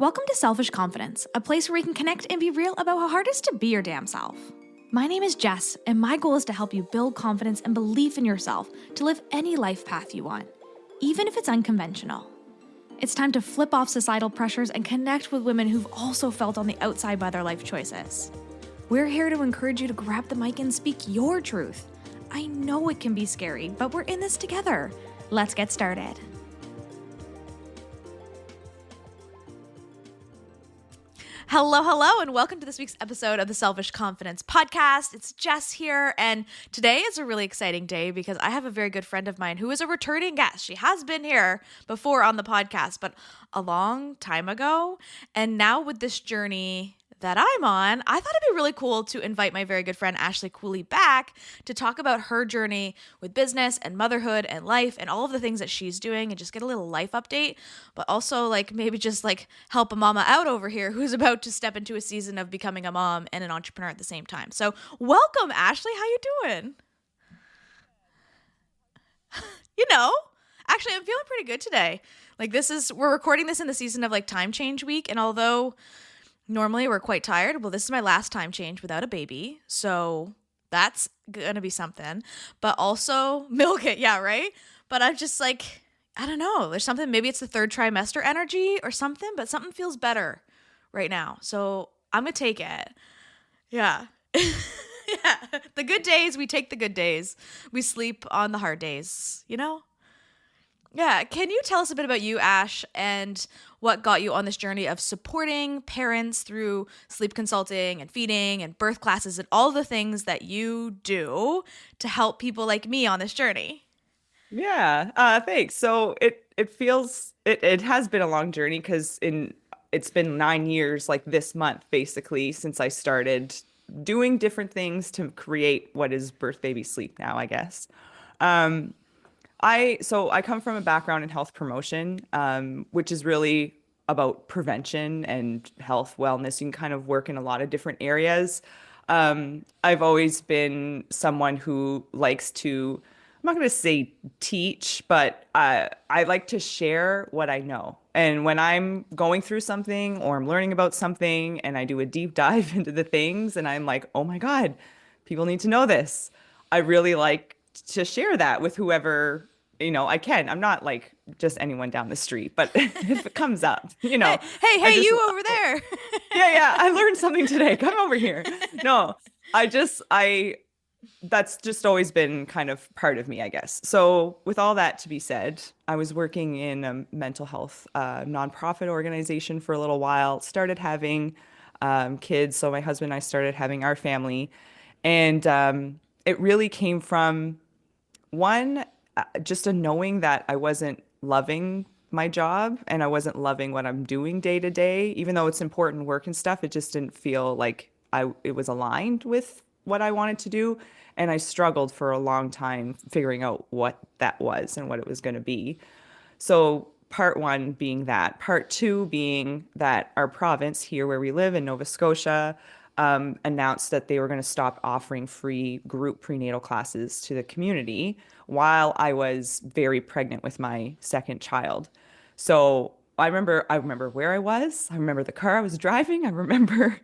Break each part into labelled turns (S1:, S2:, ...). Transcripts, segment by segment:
S1: Welcome to Selfish Confidence, a place where we can connect and be real about how hard it is to be your damn self. My name is Jess, and my goal is to help you build confidence and belief in yourself to live any life path you want, even if it's unconventional. It's time to flip off societal pressures and connect with women who've also felt on the outside by their life choices. We're here to encourage you to grab the mic and speak your truth. I know it can be scary, but we're in this together. Let's get started. Hello, and welcome to this week's episode of the Selfish Confidence Podcast. It's Jess here, and today is a really exciting day because I have a very good friend of mine who is a returning guest. She has been here before on the podcast, but a long time ago, and now with this journey that I'm on, I thought it'd be really cool to invite my very good friend Ashley Cooley back to talk about her journey with business and motherhood and life and all of the things that she's doing and just get a little life update, but also maybe just help a mama out over here who's about to step into a season of becoming a mom and an entrepreneur at the same time. So welcome, Ashley. How you doing? Actually, I'm feeling pretty good today. We're recording this in the season of time change week, and although normally we're quite tired, well, this is my last time change without a baby, so that's gonna be something. But also milk it, yeah, right? But I'm just I don't know, there's something, maybe it's the third trimester energy or something, but something feels better right now, so I'm gonna take it. Yeah. Yeah, the good days, we take the good days. We sleep on the hard days, Yeah, can you tell us a bit about you, Ash, and what got you on this journey of supporting parents through sleep consulting and feeding and birth classes and all the things that you do to help people like me on this journey?
S2: Yeah, thanks. So it has been a long journey because it's been 9 years this month basically since I started doing different things to create what is birth baby sleep now, I guess. Um, I come from a background in health promotion, which is really about prevention and health wellness. You can kind of work in a lot of different areas. I've always been someone who likes to, I'm not going to say teach, but I like to share what I know. And when I'm going through something or I'm learning about something and I do a deep dive into the things and I'm like, oh my God, people need to know this. I really like to share that with whoever I can. I'm not just anyone down the street, but if it comes up,
S1: Hey,
S2: I just,
S1: you over there.
S2: yeah, I learned something today. Come over here. No, that's just always been kind of part of me, I guess. So with all that to be said, I was working in a mental health nonprofit organization for a little while, started having kids. So my husband and I started having our family. And it really came from one, just a knowing that I wasn't loving my job and I wasn't loving what I'm doing day to day, even though it's important work and stuff. It just didn't feel like it was aligned with what I wanted to do. And I struggled for a long time figuring out what that was and what it was going to be. So part one being that. Part two being that our province here where we live in Nova Scotia announced that they were going to stop offering free group prenatal classes to the community while I was very pregnant with my second child. So I remember where I was. I remember the car I was driving. I remember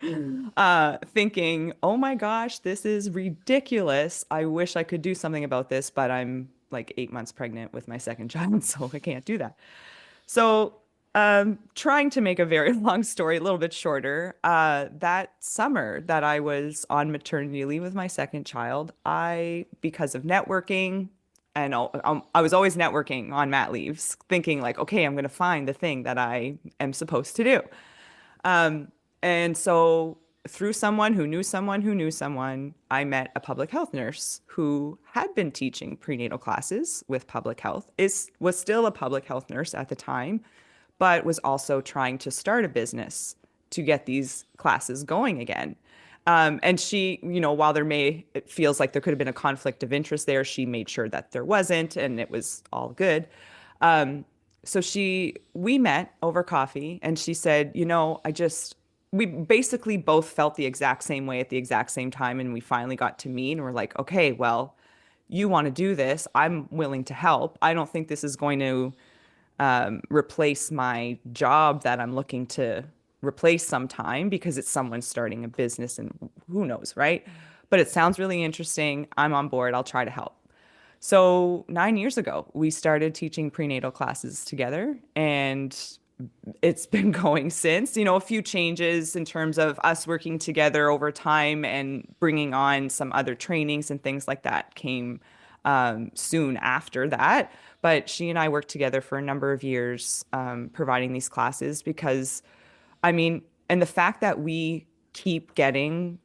S2: thinking, oh my gosh, this is ridiculous. I wish I could do something about this, but I'm 8 months pregnant with my second child, so I can't do that. So, trying to make a very long story a little bit shorter, that summer that I was on maternity leave with my second child, because of networking, and I was always networking on mat leaves, thinking okay, I'm going to find the thing that I am supposed to do. And so through someone who knew someone who knew someone, I met a public health nurse who had been teaching prenatal classes with public health, was still a public health nurse at the time, but was also trying to start a business to get these classes going again. And she, while it feels like there could have been a conflict of interest there, she made sure that there wasn't, and it was all good. So we met over coffee, and she said, we basically both felt the exact same way at the exact same time. And we finally got to meet and we're like, okay, well, you want to do this. I'm willing to help. I don't think this is going to replace my job that I'm looking to replace sometime because it's someone starting a business and who knows, right? But it sounds really interesting. I'm on board. I'll try to help. So 9 years ago, we started teaching prenatal classes together, and it's been going since. A few changes in terms of us working together over time and bringing on some other trainings and things like that came soon after that. But she and I worked together for a number of years providing these classes because, I mean, and the fact that we keep getting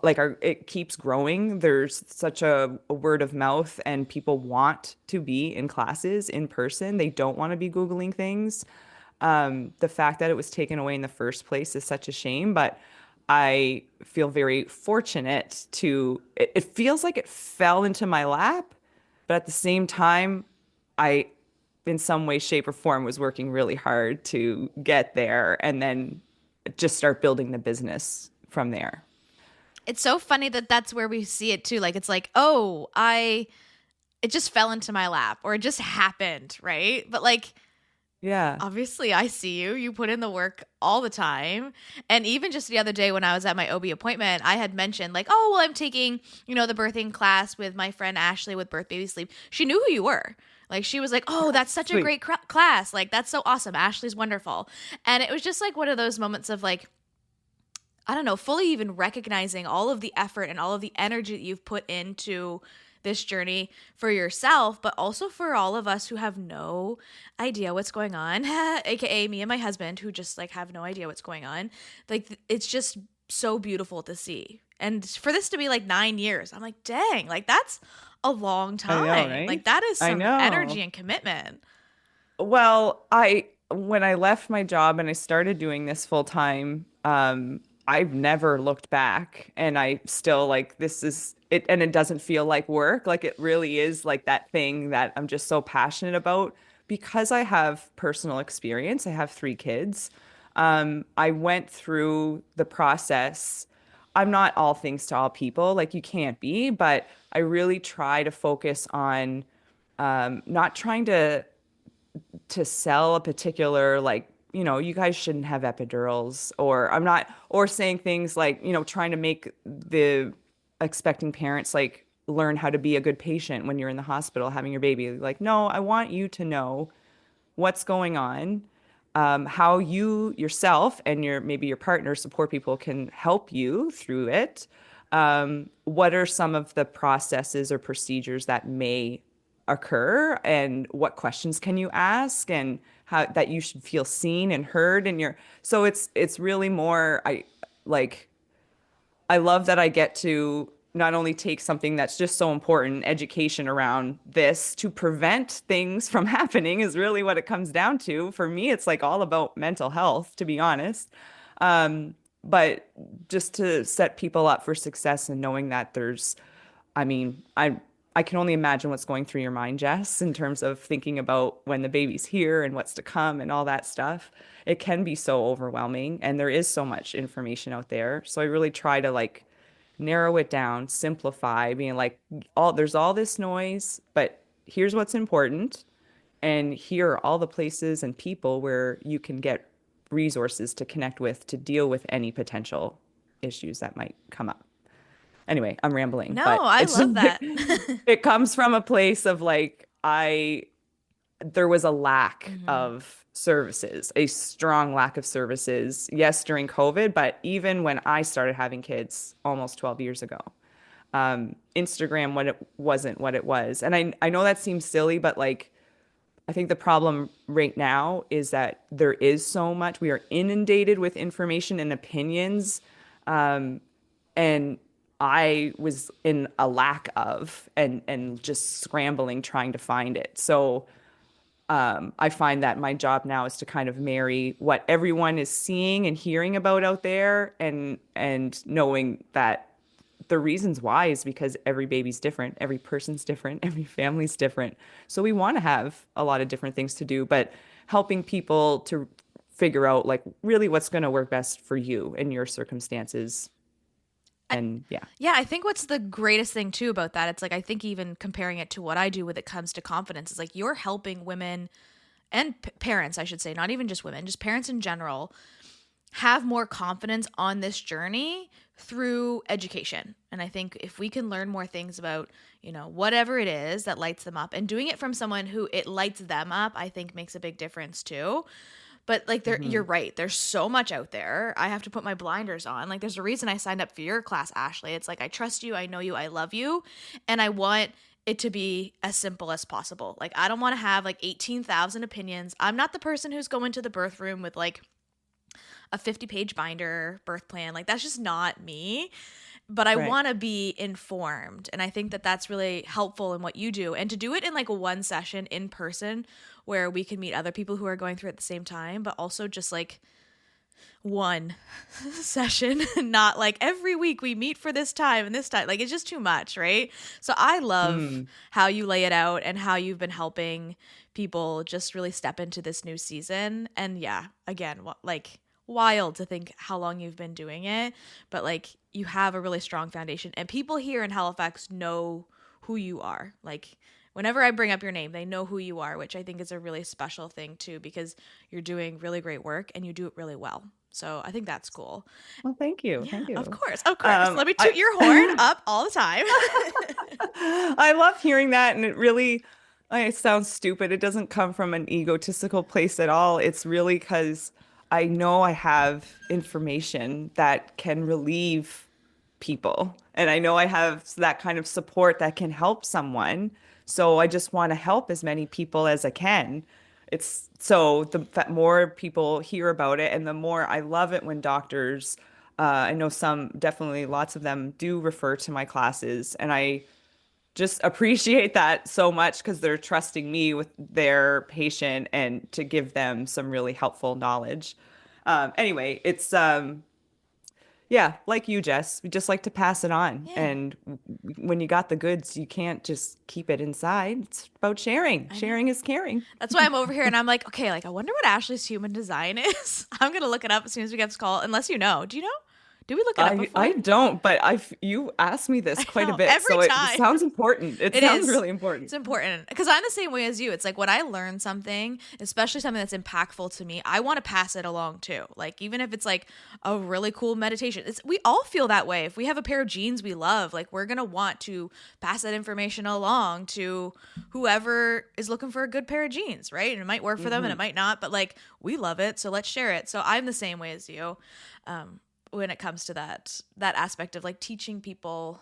S2: it keeps growing. There's such a word of mouth, and people want to be in classes in person. They don't want to be Googling things. The fact that it was taken away in the first place is such a shame, but I feel very fortunate it feels like it fell into my lap, but at the same time, I, in some way, shape, or form, was working really hard to get there and then just start building the business from there.
S1: It's so funny that that's where we see it too. Like, it's like, oh, it just fell into my lap or it just happened, right? But like,
S2: Yeah.
S1: obviously I see you. You put in the work all the time. And even just the other day when I was at my OB appointment, I had mentioned like, oh, well, I'm taking, the birthing class with my friend Ashley with Birth Baby Sleep. She knew who you were. Like, she was like, oh, that's such a great class. Like, that's so awesome. Ashley's wonderful. And it was just like one of those moments of like, I don't know, fully even recognizing all of the effort and all of the energy that you've put into this journey for yourself, but also for all of us who have no idea what's going on, aka me and my husband, who just like have no idea what's going on. Like, it's just so beautiful to see. And for this to be like 9 years, I'm like, dang, like that's a long time.
S2: I know, right?
S1: Like, that is
S2: I
S1: some
S2: know.
S1: energy and commitment.
S2: Well, when I left my job and I started doing this full time, I've never looked back, and I still like this is it, and it doesn't feel like work. Like, it really is like that thing that I'm just so passionate about because I have personal experience. I have 3 kids. I went through the process. I'm not all things to all people, like you can't be, but I really try to focus on not trying to sell a particular like you guys shouldn't have epidurals, or I'm not, or saying things like trying to make the expecting parents like learn how to be a good patient when you're in the hospital having your baby. Like, no, I want you to know what's going on, how you yourself and maybe your partner support people can help you through it. What are some of the processes or procedures that may occur, and what questions can you ask, and how that you should feel seen and heard in your so it's really more I love that I get to not only take something that's just so important, education around this, to prevent things from happening is really what it comes down to. For me, it's like all about mental health, to be honest. But just to set people up for success and knowing that I mean, I can only imagine what's going through your mind, Jess, in terms of thinking about when the baby's here and what's to come and all that stuff. It can be so overwhelming, and there is so much information out there. So I really try to like narrow it down, simplify, being like, there's all this noise, but here's what's important, and here are all the places and people where you can get resources to connect with to deal with any potential issues that might come up. Anyway, I'm rambling,
S1: No,
S2: but
S1: I love that.
S2: it comes from a place of like there was a lack of services, a strong lack of services. Yes, during COVID, but even when I started having kids almost 12 years ago, Instagram wasn't what it was. And I know that seems silly, but like I think the problem right now is that there is so much. We are inundated with information and opinions. And I was in a lack of and just scrambling trying to find it. So I find that my job now is to kind of marry what everyone is seeing and hearing about out there, and knowing that the reasons why is because every baby's different, every person's different, every family's different. So we want to have a lot of different things to do, but helping people to figure out like really what's going to work best for you and your circumstances. And yeah.
S1: Yeah, I think what's the greatest thing too about that, it's like, I think even comparing it to what I do when it comes to confidence, is like you're helping women and parents, I should say, not even just women, just parents in general, have more confidence on this journey through education. And I think if we can learn more things about, whatever it is that lights them up, and doing it from someone who it lights them up, I think makes a big difference too. But like you're right. There's so much out there. I have to put my blinders on. Like there's a reason I signed up for your class, Ashley. It's like I trust you, I know you, I love you, and I want it to be as simple as possible. Like I don't want to have like 18,000 opinions. I'm not the person who's going to the birth room with like a 50-page binder birth plan. Like that's just not me. But I want to be informed. And I think that that's really helpful in what you do. And to do it in like one session in person where we can meet other people who are going through it at the same time, but also just like one session, not like every week we meet for this time and this time. Like it's just too much, right? So I love how you lay it out and how you've been helping people just really step into this new season. And yeah, again, like wild to think how long you've been doing it, but like you have a really strong foundation, and people here in Halifax know who you are. Like whenever I bring up your name, they know who you are, which I think is a really special thing too, because you're doing really great work and you do it really well. So I think that's cool.
S2: Well, thank you.
S1: Yeah,
S2: Thank you.
S1: of course. Let me toot your horn up all the time.
S2: I love hearing that. And it sounds stupid. It doesn't come from an egotistical place at all. It's really because I know I have information that can relieve people. And I know I have that kind of support that can help someone. So I just want to help as many people as I can. It's so the more people hear about it, and the more I love it when doctors, I know some, definitely lots of them do refer to my classes. And I just appreciate that so much because they're trusting me with their patient and to give them some really helpful knowledge. Anyway, it's yeah, like you, Jess, we just like to pass it on.
S1: Yeah,
S2: And when you got the goods, you can't just keep it inside. It's about sharing.
S1: I know.
S2: Sharing is caring.
S1: That's why I'm over here and I'm like, okay, like I wonder what Ashley's human design is. I'm gonna look it up as soon as we get this call, unless you know. Do you know? Did we look it up before?
S2: I don't, but you asked me this
S1: I
S2: quite a
S1: know,
S2: bit,
S1: every
S2: so it
S1: time.
S2: sounds important. It
S1: It
S2: sounds
S1: is.
S2: really important.
S1: It's important because I'm the same way as you. It's like when I learn something, especially something that's impactful to me, I want to pass it along too. Like even if it's like a really cool meditation, we all feel that way. If we have a pair of jeans we love, like we're gonna want to pass that information along to whoever is looking for a good pair of jeans, right? And it might work for them and it might not, but like we love it, so let's share it. So I'm the same way as you. When it comes to that aspect of like teaching people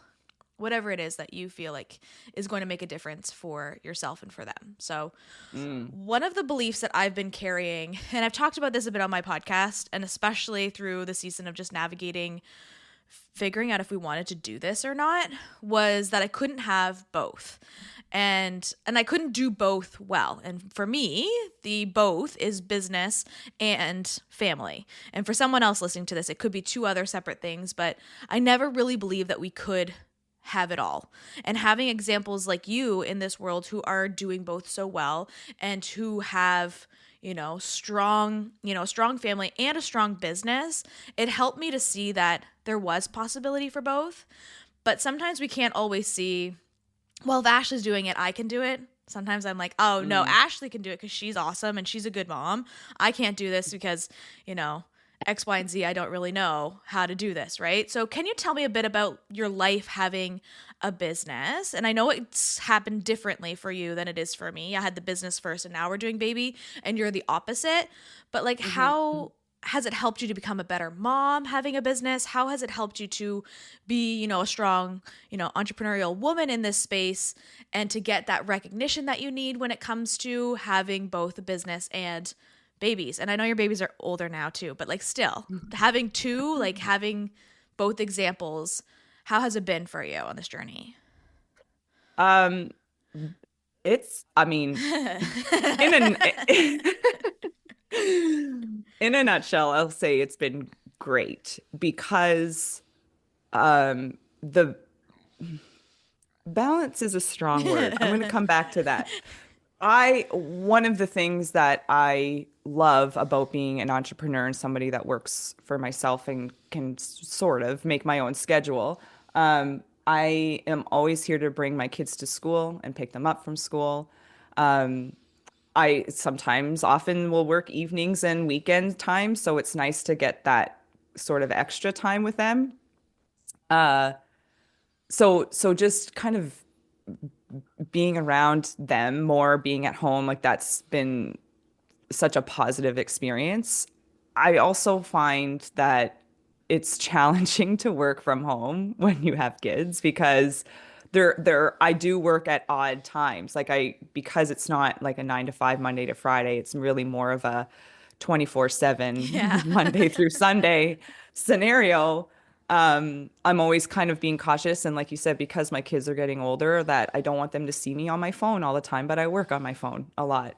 S1: whatever it is that you feel like is going to make a difference for yourself and for them. So one of the beliefs that I've been carrying, and I've talked about this a bit on my podcast, and especially through the season of just navigating figuring out if we wanted to do this or not, was that I couldn't have both. And I couldn't do both well. And for me, the both is business and family. And for someone else listening to this, it could be two other separate things, but I never really believed that we could have it all. And having examples like you in this world who are doing both so well and who have strong family and a strong business, it helped me to see that there was possibility for both. But sometimes we can't always see, well, if Ashley's doing it, I can do it. Sometimes I'm like, oh no, Ashley can do it because she's awesome and she's a good mom. I can't do this because, X, Y, and Z, I don't really know how to do this, right? So can you tell me a bit about your life having a business? And I know it's happened differently for you than it is for me. I had the business first and now we're doing baby and you're the opposite. But like how has it helped you to become a better mom having a business? How has it helped you to be, a strong, entrepreneurial woman in this space and to get that recognition that you need when it comes to having both a business and babies? And I know your babies are older now too, but like still having two, like having both examples, how has it been for you on this journey?
S2: Um, I mean, in in a nutshell, I'll say it's been great because the balance is a strong word. I'm going to come back to that. One of the things that I love about being an entrepreneur and somebody that works for myself and can sort of make my own schedule, I am always here to bring my kids to school and pick them up from school. I sometimes often will work evenings and weekend times, so it's nice to get that sort of extra time with them. Uh, so just kind of being around them more, being at home, like that's been such a positive experience. I also find that it's challenging to work from home when you have kids because I do work at odd times. Like because it's not like a 9 to 5 Monday to Friday, it's really more of a 24/7
S1: Yeah.
S2: Monday through Sunday scenario. I'm always kind of being cautious. And like you said, because my kids are getting older, that I don't want them to see me on my phone all the time, but I work on my phone a lot.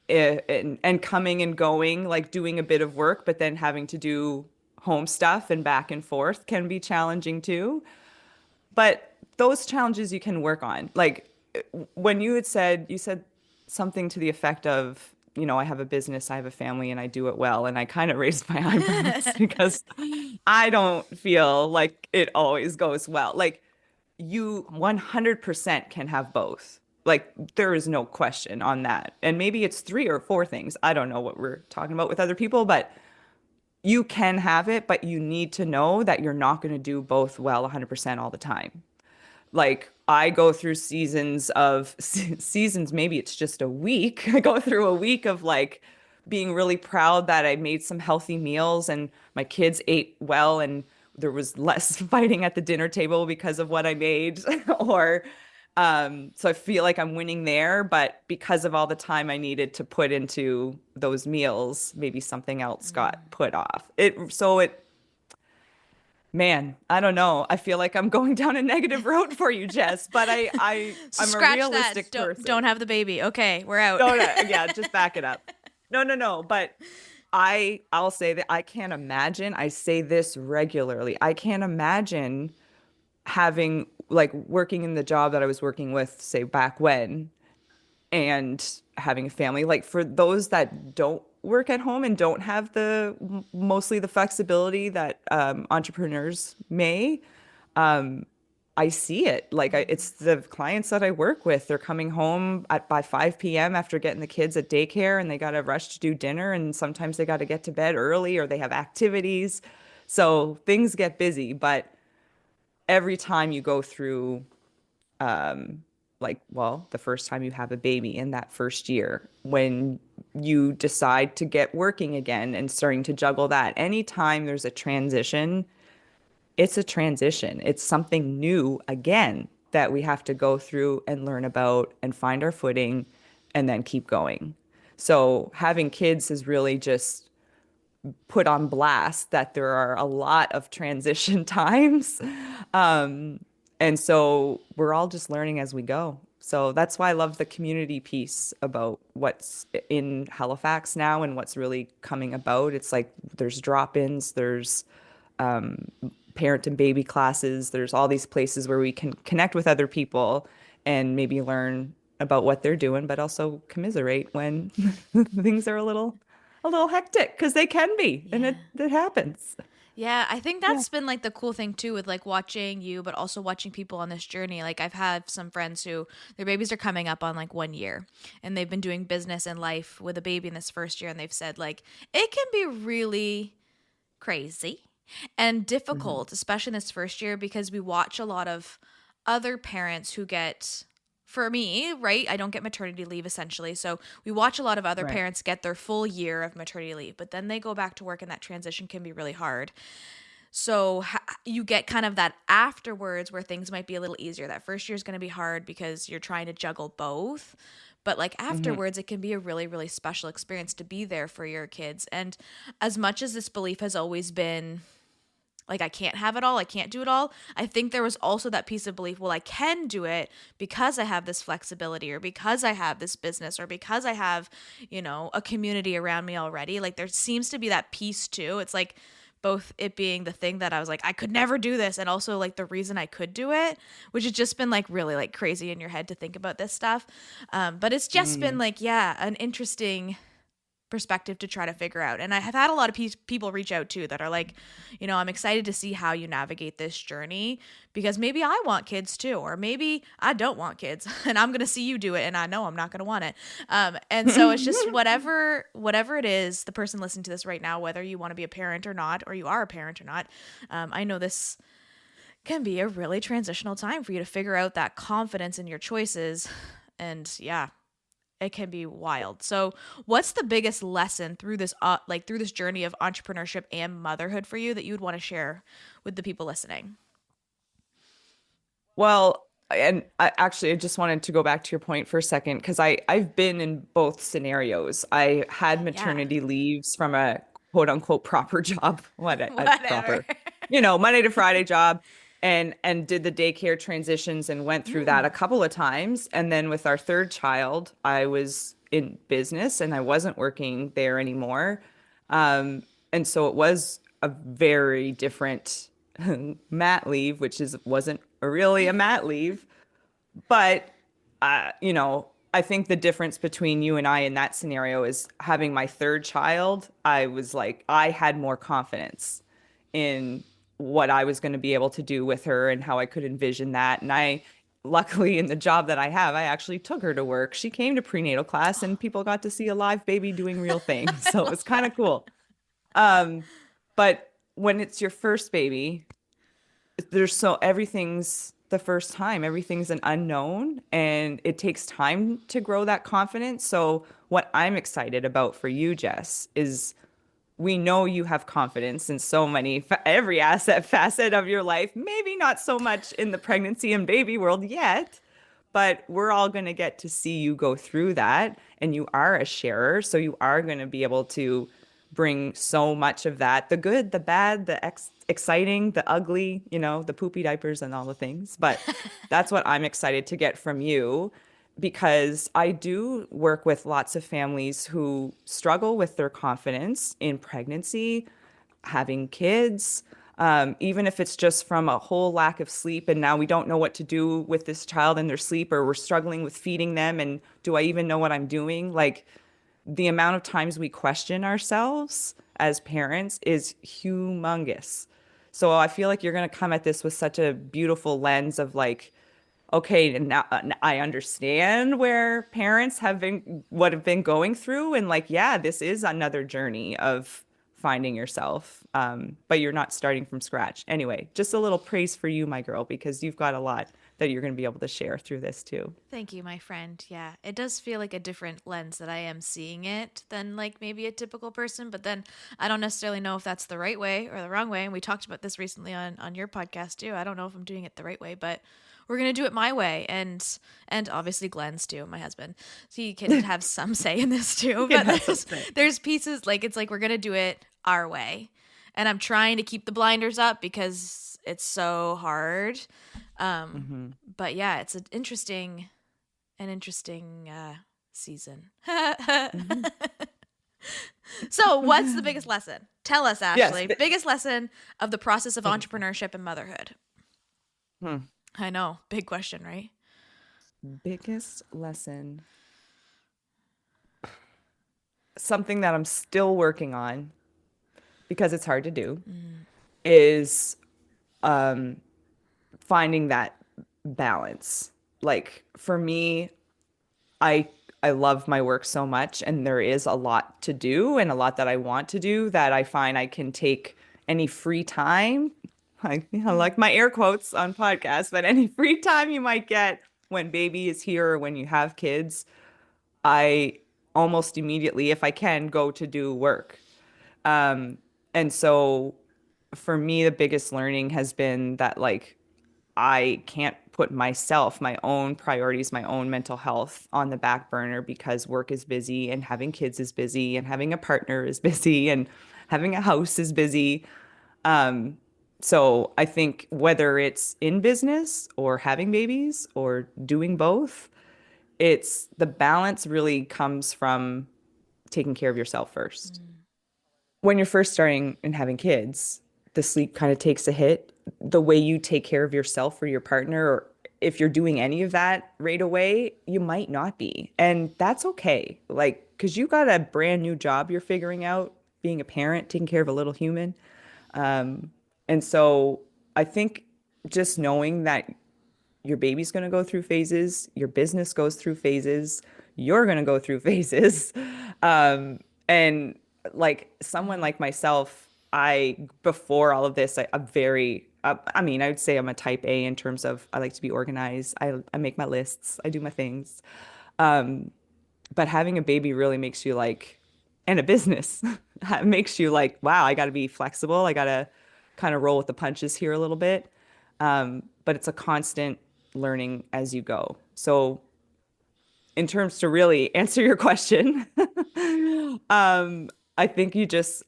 S2: And coming and going, like doing a bit of work, but then having to do home stuff and back and forth can be challenging too. But those challenges you can work on. Like when you said something to the effect of, I have a business, I have a family, and I do it well. And I kind of raised my eyebrows because I don't feel like it always goes well. Like you 100% can have both. Like there is no question on that. And maybe it's three or four things. I don't know what we're talking about with other people, but you can have it, but you need to know that you're not going to do both well 100% all the time. Like I go through seasons, maybe it's just a week. I go through a week of like being really proud that I made some healthy meals and my kids ate well and there was less fighting at the dinner table because of what I made. Or so I feel like I'm winning there, but because of all the time I needed to put into those meals, maybe something else got put off. Man, I don't know. I feel like I'm going down a negative road for you, Jess, but
S1: So
S2: I'm a
S1: scratch that.
S2: realistic
S1: Don't
S2: person.
S1: have the baby. Okay, we're out.
S2: No, no, yeah, just back it up. No, no, no. But I'll say that I can't imagine. I say this regularly. I can't imagine having like working in the job that I was working with, say back when, and having a family. Like for those that don't work at home and don't have the mostly the flexibility that entrepreneurs may, I see it. Like it's the clients that I work with. They're coming home by 5 p.m. after getting the kids at daycare, and they got to rush to do dinner, and sometimes they got to get to bed early or they have activities. So things get busy, but every time you go through like, well, the first time you have a baby in that first year, when you decide to get working again and starting to juggle that, anytime there's a transition, it's a transition. It's something new again that we have to go through and learn about and find our footing and then keep going. So having kids is really just put on blast that there are a lot of transition times. Um, and so we're all just learning as we go. So that's why I love the community piece about what's in Halifax now and what's really coming about. It's like there's drop-ins, there's parent and baby classes, there's all these places where we can connect with other people and maybe learn about what they're doing, but also commiserate when things are a little hectic because they can be, and
S1: Yeah.
S2: it happens.
S1: Yeah, I think
S2: Yeah.
S1: that's been like the cool thing too with like watching you, but also watching people on this journey. Like I've had some friends who their babies are coming up on like 1 year and they've been doing business and life with a baby in this first year and they've said like it can be really crazy and
S2: Mhm.
S1: difficult, especially in this first year because we watch a lot of other parents who get for me, right? I don't get maternity leave essentially. So we watch a lot of other
S2: Right.
S1: parents get their full year of maternity leave, but then they go back to work and that transition can be really hard. So you get kind of that afterwards where things might be a little easier. That first year is going to be hard because you're trying to juggle both. But like
S2: Hmm.
S1: afterwards, it can be a really, really special experience to be there for your kids. And as much as this belief has always been like, I can't have it all, I can't do it all, I think there was also that piece of belief, well, I can do it because I have this flexibility or because I have this business or because I have, a community around me already. Like, there seems to be that piece too. It's like, both it being the thing that I was like, I could never do this, and also like the reason I could do it, which has just been like really like crazy in your head to think about this stuff. But it's just been
S2: Mm.
S1: like, yeah, an interesting perspective to try to figure out. And I have had a lot of people reach out too that are like, I'm excited to see how you navigate this journey, because maybe I want kids too, or maybe I don't want kids and I'm going to see you do it and I know I'm not going to want it. And so it's just whatever it is, the person listening to this right now, whether you want to be a parent or not, or you are a parent or not, I know this can be a really transitional time for you to figure out that confidence in your choices. And yeah, it can be wild. So what's the biggest lesson through this through this journey of entrepreneurship and motherhood for you that you would want to share with the people listening?
S2: Well, and I just wanted to go back to your point for a second because I've been in both scenarios. I had
S1: Yeah.
S2: maternity leaves from a quote unquote proper job, what a
S1: Whatever.
S2: proper, Monday to Friday job, and did the daycare transitions and went through that a couple of times. And then with our third child, I was in business and I wasn't working there anymore. And so it was a very different mat leave, which wasn't really a mat leave. But, I think the difference between you and I in that scenario is having my third child. I was like, I had more confidence in what I was going to be able to do with her and how I could envision that. And luckily, in the job that I have, I actually took her to work. She came to prenatal class and people got to see a live baby doing real things. So it was kind of cool. Um, but when it's your first baby, everything's the first time, everything's an unknown, and it takes time to grow that confidence. So what I'm excited about for you, Jess, is we know you have confidence in every facet of your life, maybe not so much in the pregnancy and baby world yet, but we're all going to get to see you go through that. And you are a sharer. So you are going to be able to bring so much of that, the good, the bad, the exciting, the ugly, the poopy diapers and all the things. But that's what I'm excited to get from you, because I do work with lots of families who struggle with their confidence in pregnancy, having kids, even if it's just from a whole lack of sleep. And now we don't know what to do with this child in their sleep, or we're struggling with feeding them. And do I even know what I'm doing? Like, the amount of times we question ourselves as parents is humongous. So I feel like you're going to come at this with such a beautiful lens of like, okay, and now I understand where parents have been going through, and like, yeah, this is another journey of finding yourself. But you're not starting from scratch. Anyway, just a little praise for you, my girl, because you've got a lot that you're going to be able to share through this too.
S1: Thank you, my friend. Yeah, it does feel like a different lens that I am seeing it than like maybe a typical person, but then I don't necessarily know if that's the right way or the wrong way. And we talked about this recently on your podcast too. I don't know if I'm doing it the right way, but we're gonna do it my way, and obviously Glenn's too, my husband. So he can have some say in this too. But there's pieces like it's like we're gonna do it our way, and I'm trying to keep the blinders up because it's so hard. But yeah, it's an interesting season. So, what's the biggest lesson? Tell us, Ashley.
S2: Yes.
S1: Biggest lesson of the process of entrepreneurship and motherhood. I know, big question, right?
S2: Biggest lesson. Something that I'm still working on because it's hard to do is finding that balance. Like for me, I love my work so much, and there is a lot to do and a lot that I want to do that I find I can take any free time. I like my air quotes on podcasts, but any free time you might get when baby is here or when you have kids, I almost immediately, if I can, go to do work. And so for me, the biggest learning has been that like I can't put myself, my own priorities, my own mental health on the back burner because work is busy and having kids is busy and having a partner is busy and having a house is busy. So I think whether it's in business or having babies or doing both, it's the balance really comes from taking care of yourself first. When you're first starting and having kids, the sleep kind of takes a hit. The way you take care of yourself or your partner, or if you're doing any of that right away, you might not be. And that's okay. Like because you got a brand new job you're figuring out, being a parent, taking care of a little human. And so I think just knowing that your baby's going to go through phases, your business goes through phases, you're going to go through phases. And like someone like myself, before all of this, I'm very, I mean, I would say I'm a type A in terms of I like to be organized. I make my lists, I do my things. But having a baby really makes you like, and a business makes you like, wow, I got to be flexible. I got to kind of roll with the punches here a little bit. But it's a constant learning as you go. So, in terms to really answer your question, I think you just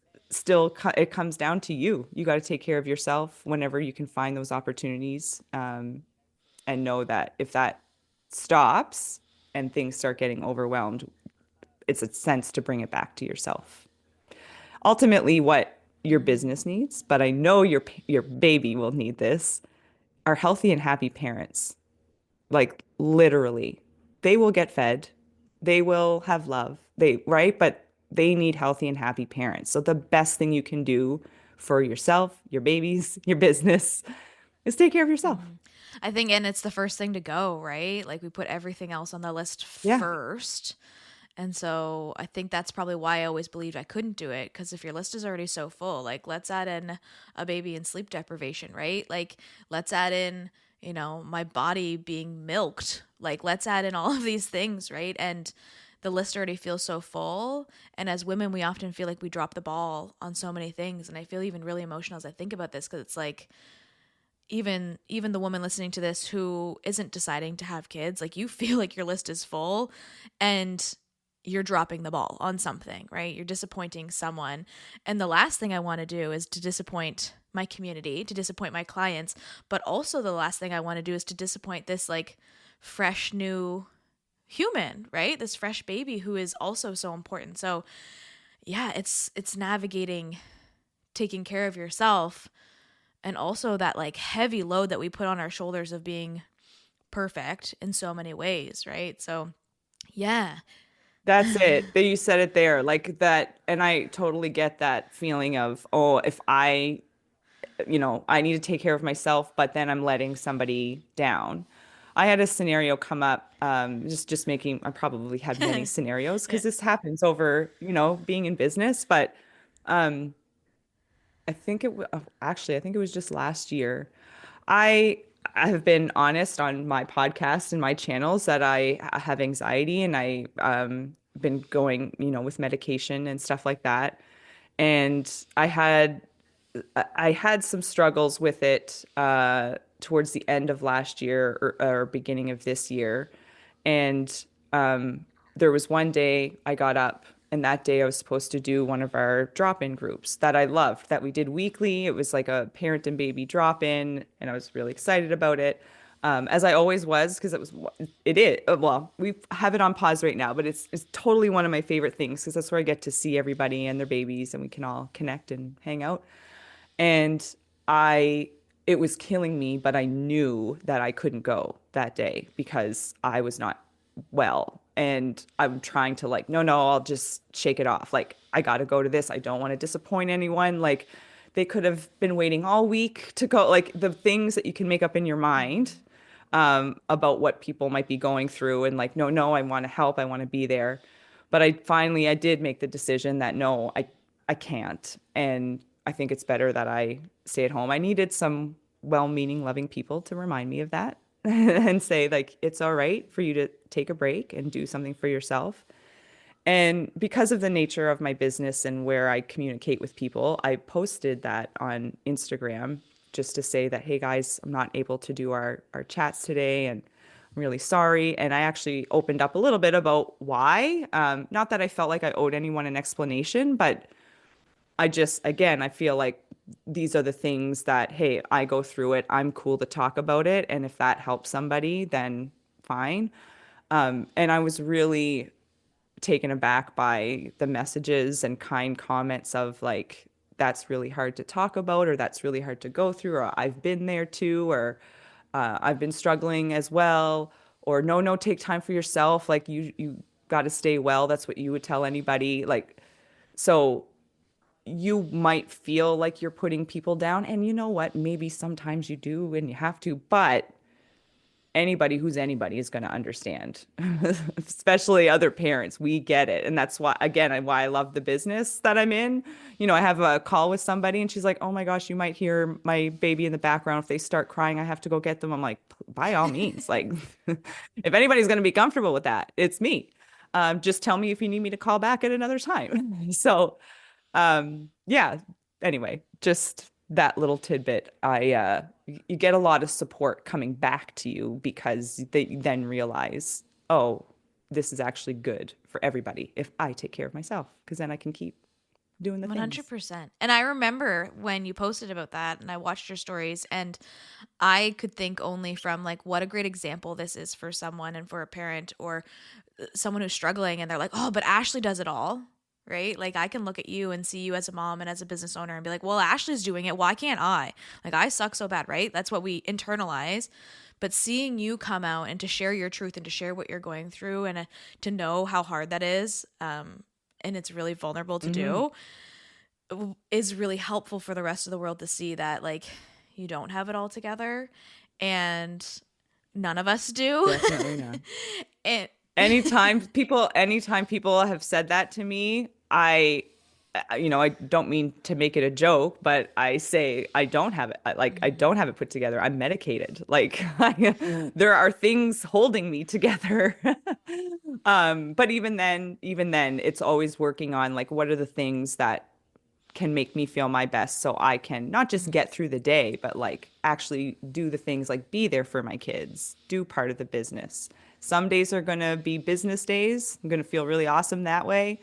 S2: it comes down to you. You got to take care of yourself whenever you can find those opportunities, and know that if that stops and things start getting overwhelmed, it's a sense to bring it back to yourself. Ultimately, what your business needs, but I know your baby will need this, are healthy and happy parents. Like literally, they will get fed, they will have love, right? But they need healthy and happy parents. So the best thing you can do for yourself, your babies, your business is take care of yourself.
S1: I think, and it's the first thing to go, right? Like we put everything else on the list
S2: Yeah.
S1: first. And so I think that's probably why I always believed I couldn't do it. Because if your list is already so full, like let's add in a baby and sleep deprivation, right? Like let's add in, my body being milked. Like let's add in all of these things, right? And the list already feels so full. And as women, we often feel like we drop the ball on so many things. And I feel even really emotional as I think about this because it's like, even the woman listening to this who isn't deciding to have kids, like you feel like your list is full and you're dropping the ball on something, right? You're disappointing someone. And the last thing I want to do is to disappoint my community, to disappoint my clients, but also the last thing I want to do is to disappoint this like fresh new human, right? This fresh baby who is also so important. So, yeah, it's navigating taking care of yourself and also that like heavy load that we put on our shoulders of being perfect in so many ways, right? So, yeah.
S2: That's it. That you said it there, like that, and I totally get that feeling of, oh, if I need to take care of myself, but then I'm letting somebody down. I had a scenario come up, just making, I probably had many scenarios
S1: Yeah.
S2: because this happens over, being in business, but um, actually, I think it was just last year. I I have been honest on my podcast and my channels that I have anxiety and I been going, with medication and stuff like that. And I had some struggles with it towards the end of last year or beginning of this year. And there was one day I got up, and that day I was supposed to do one of our drop-in groups that I loved, that we did weekly. It was like a parent and baby drop-in, and I was really excited about it. As I always was, because it is, well, we have it on pause right now, but it's totally one of my favorite things because that's where I get to see everybody and their babies and we can all connect and hang out. And I, it was killing me, but I knew that I couldn't go that day because I was not well. And I'm trying to like, no, no, I'll just shake it off. Like, I got to go to this. I don't want to disappoint anyone. Like, they could have been waiting all week to go. Like, the things that you can make up in your mind about what people might be going through. And like, no, no, I want to help. I want to be there. But I did make the decision that no, I can't. And I think it's better that I stay at home. I needed some well-meaning, loving people to remind me of that and say, like, it's all right for you to take a break and do something for yourself. And because of the nature of my business and where I communicate with people, I posted that on Instagram just to say that, hey guys, I'm not able to do our chats today and I'm really sorry. And I actually opened up a little bit about why. Not that I felt like I owed anyone an explanation, but again, I feel like these are the things that, hey, I go through it. I'm cool to talk about it. And if that helps somebody, then fine. And I was really taken aback by the messages and kind comments of like, that's really hard to talk about, or that's really hard to go through, or I've been there too, or I've been struggling as well, or no, no, take time for yourself. Like you got to stay well. That's what you would tell anybody. Like, so you might feel like you're putting people down. And you know what? Maybe sometimes you do and you have to, but anybody who's anybody is going to understand, especially other parents. We get it. And that's why, again, why I love the business that I'm in. You know, I have a call with somebody and she's like, oh my gosh, you might hear my baby in the background. If they start crying, I have to go get them. I'm like, by all means, like, if anybody's going to be comfortable with that, it's me. Just tell me if you need me to call back at another time. So, yeah, anyway, just that little tidbit. You get a lot of support coming back to you because they then realize, oh, this is actually good for everybody if I take care of myself, because then I can keep doing the things.
S1: 100%. And I remember when you posted about that and I watched your stories, and I could think only from like what a great example this is for someone and for a parent or someone who's struggling and they're like, oh, but Ashley does it all. Right? Like I can look at you and see you as a mom and as a business owner and be like, well, Ashley's doing it. Why can't I? Like I suck so bad, right? That's what we internalize. But seeing you come out and to share your truth and to share what you're going through and to know how hard that is, and it's really vulnerable to do, is really helpful for the rest of the world to see that like you don't have it all together, and none of us do.
S2: Definitely not.
S1: And
S2: anytime people have said that to me, I don't mean to make it a joke, but I say I don't have it. I don't have it put together. I'm medicated. Like there are things holding me together. But even then, it's always working on like, what are the things that can make me feel my best so I can not just get through the day, but like actually do the things like be there for my kids, do part of the business. Some days are going to be business days. I'm going to feel really awesome that way.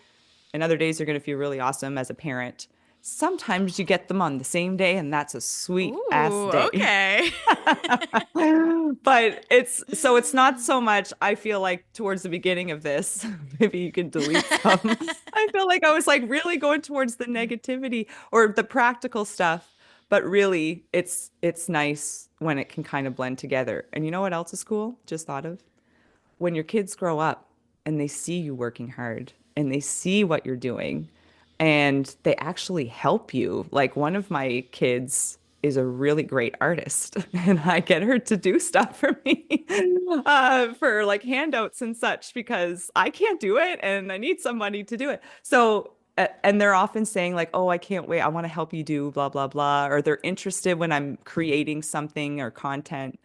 S2: And other days you're going to feel really awesome as a parent. Sometimes you get them on the same day, and that's a sweet ass day.
S1: Okay.
S2: But it's not so much, I feel like towards the beginning of this, maybe you can delete some. I feel like I was like really going towards the negativity or the practical stuff, but really it's nice when it can kind of blend together. And you know what else is cool? Just thought of when your kids grow up and they see you working hard and they see what you're doing and they actually help you. Like one of my kids is a really great artist and I get her to do stuff for me for like handouts and such because I can't do it and I need somebody to do it. So and they're often saying like, oh, I can't wait. I want to help you do blah, blah, blah. Or they're interested when I'm creating something or content.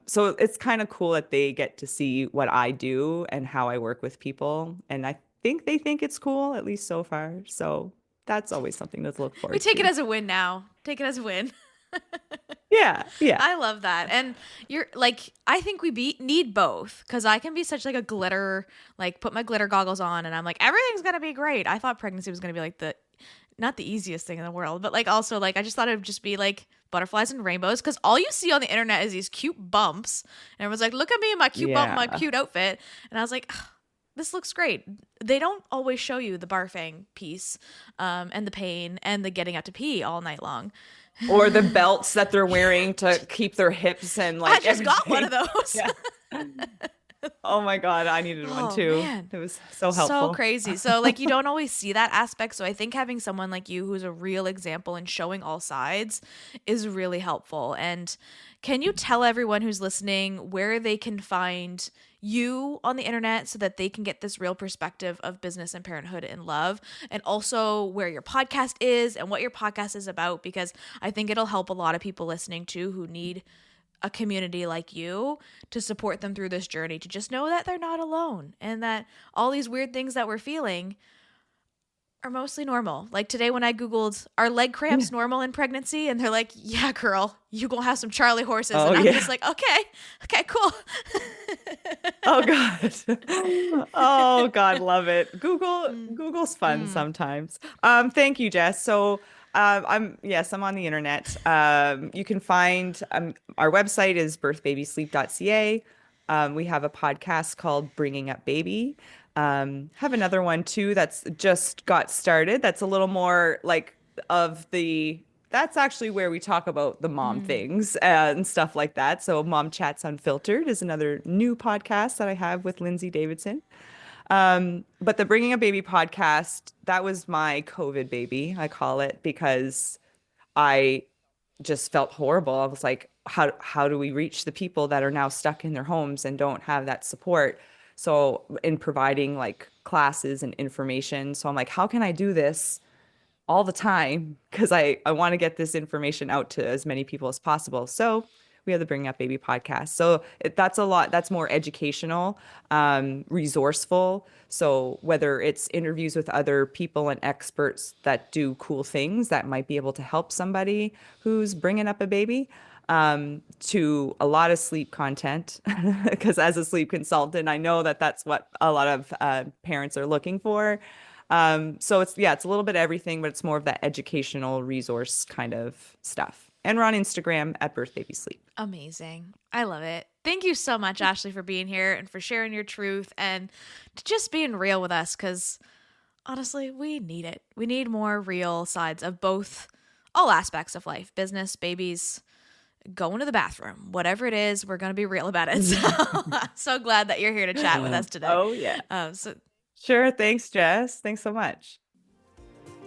S2: So it's kind of cool that they get to see what I do and how I work with people. And I think they think it's cool, at least so far. So that's always something to look forward
S1: We
S2: to.
S1: take it as a win now. Take it as a win.
S2: Yeah.
S1: I love that. And you're like, I think we need both, because I can be such like a glitter, like put my glitter goggles on and I'm like, everything's going to be great. I thought pregnancy was going to be like not the easiest thing in the world, but like also like, I just thought it would just be like butterflies and rainbows, because all you see on the internet is these cute bumps. And everyone's like, look at me in my cute bump, my cute outfit. And I was like, this looks great. They don't always show you the barfing piece, and the pain and the getting out to pee all night long.
S2: Or the belts that they're wearing to keep their hips and like
S1: I just got one of those.
S2: Yeah. Oh my God, I needed one too.
S1: Man.
S2: It was so helpful.
S1: So crazy. So like you don't always see that aspect. So I think having someone like you who's a real example and showing all sides is really helpful. And can you tell everyone who's listening where they can find you on the internet so that they can get this real perspective of business and parenthood and love, and also where your podcast is and what your podcast is about? Because I think it'll help a lot of people listening too who need a community like you to support them through this journey, to just know that they're not alone and that all these weird things that we're feeling are mostly normal. Like today when I Googled, are leg cramps normal in pregnancy? And they're like, yeah, girl, you gonna have some Charlie horses. And I'm just like, okay, cool.
S2: Oh God. Oh God, love it. Google's fun sometimes. Thank you, Jess. So I'm on the internet. You can find our website is birthbabysleep.ca. We have a podcast called Bringing Up Baby. Have another one too that's just got started. That's a little more like that's actually where we talk about the mom things and stuff like that. So Mom Chats Unfiltered is another new podcast that I have with Lindsay Davidson. But the Bringing a Baby podcast, that was my COVID baby, I call it, because I just felt horrible. I was like, how do we reach the people that are now stuck in their homes and don't have that support? So in providing like classes and information, so I'm like, how can I do this all the time? Because I want to get this information out to as many people as possible. So we have the Bring Up Baby podcast. So that's a lot. That's more educational, resourceful. So whether it's interviews with other people and experts that do cool things that might be able to help somebody who's bringing up a baby, to a lot of sleep content, because as a sleep consultant, I know that that's what a lot of parents are looking for. So it's a little bit of everything, but it's more of that educational resource kind of stuff. And we're on Instagram at Birth Baby Sleep.
S1: Amazing. I love it. Thank you so much, Ashley, for being here and for sharing your truth and just being real with us, because honestly, we need it. We need more real sides of all aspects of life, business, babies, going to the bathroom, whatever it is, we're going to be real about it. So glad that you're here to chat with us today.
S2: Oh, yeah. Sure. Thanks, Jess. Thanks so much.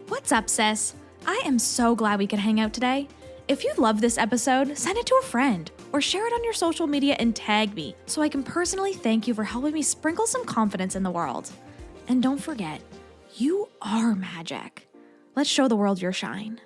S3: What's up, sis? I am so glad we could hang out today. If you love this episode, send it to a friend or share it on your social media and tag me so I can personally thank you for helping me sprinkle some confidence in the world. And don't forget, you are magic. Let's show the world your shine.